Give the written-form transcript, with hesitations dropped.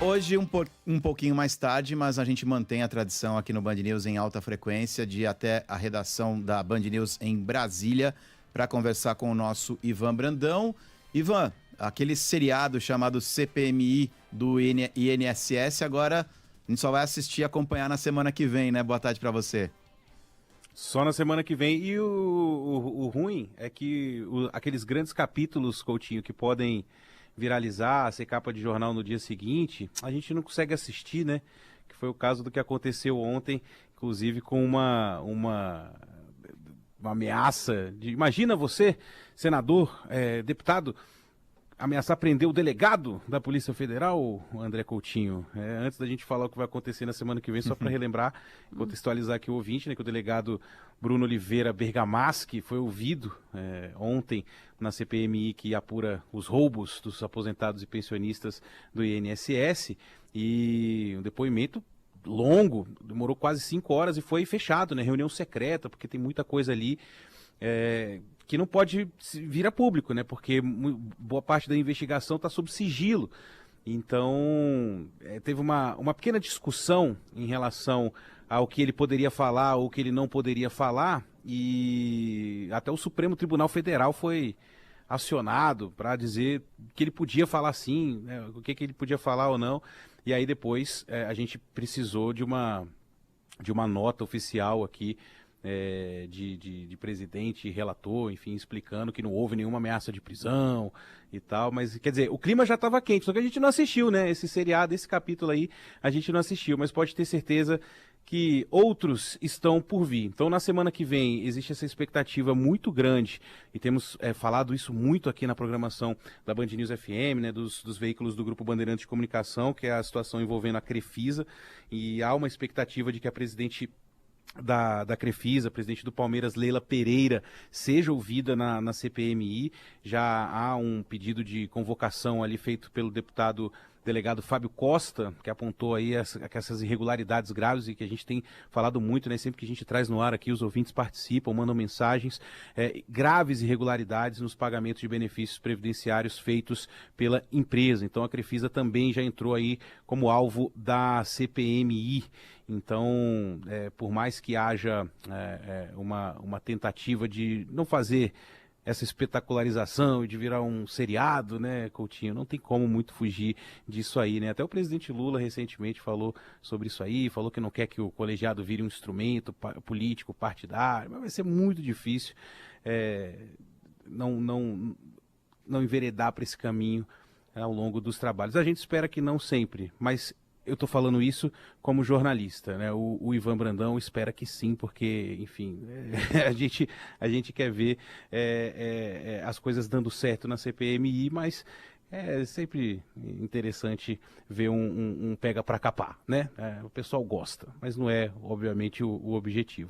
Hoje um pouquinho mais tarde, mas a gente mantém a tradição aqui no Band News em alta frequência de ir até a redação da Band News em Brasília para conversar com o nosso Ivan Brandão. Ivan, aquele seriado chamado CPMI do INSS, agora a gente só vai assistir e acompanhar na semana que vem, né? Boa tarde para você. Só na semana que vem. E o ruim é que aqueles grandes capítulos, Coutinho, que podem viralizar, ser capa de jornal no dia seguinte, a gente não consegue assistir, né? Que foi o caso do que aconteceu ontem, inclusive com uma ameaça de... Imagina você, senador, deputado, ameaçar prender o delegado da Polícia Federal, o André Coutinho. Antes da gente falar o que vai acontecer na semana que vem, só para relembrar, contextualizar aqui o ouvinte, né, que o delegado Bruno Oliveira Bergamaschi foi ouvido ontem na CPMI que apura os roubos dos aposentados e pensionistas do INSS, e um depoimento longo, demorou quase 5 horas e foi fechado, né, reunião secreta, porque tem muita coisa ali que não pode vir a público, né? Porque boa parte da investigação está sob sigilo. Então, teve uma pequena discussão em relação ao que ele poderia falar ou o que ele não poderia falar, e até o Supremo Tribunal Federal foi acionado para dizer que ele podia falar sim, né? O que ele podia falar ou não. E aí depois a gente precisou de uma nota oficial aqui, de presidente e relator, enfim, explicando que não houve nenhuma ameaça de prisão e tal, mas quer dizer, o clima já estava quente, só que a gente não assistiu, né? Esse seriado, esse capítulo aí, a gente não assistiu, mas pode ter certeza que outros estão por vir. Então, na semana que vem, existe essa expectativa muito grande, e temos falado isso muito aqui na programação da Band News FM, né, dos veículos do Grupo Bandeirantes de Comunicação, que é a situação envolvendo a Crefisa, e há uma expectativa de que a presidente da Crefisa, presidente do Palmeiras, Leila Pereira, seja ouvida na CPMI. Já há um pedido de convocação ali feito pelo deputado delegado Fábio Costa, que apontou aí essas irregularidades graves e que a gente tem falado muito, né? Sempre que a gente traz no ar aqui, os ouvintes participam, mandam mensagens, graves irregularidades nos pagamentos de benefícios previdenciários feitos pela empresa. Então a Crefisa também já entrou aí como alvo da CPMI. Então, por mais que haja uma tentativa de não fazer essa espetacularização e de virar um seriado, né, Coutinho, não tem como muito fugir disso aí, né? Até o presidente Lula recentemente falou sobre isso aí, falou que não quer que o colegiado vire um instrumento político partidário, mas vai ser muito difícil não enveredar para esse caminho ao longo dos trabalhos. A gente espera que não sempre, mas eu estou falando isso como jornalista, né? O Ivan Brandão espera que sim, porque, enfim, a gente quer ver as coisas dando certo na CPMI, mas é sempre interessante ver um pega para capar, né? O pessoal gosta, mas não é, obviamente, o objetivo.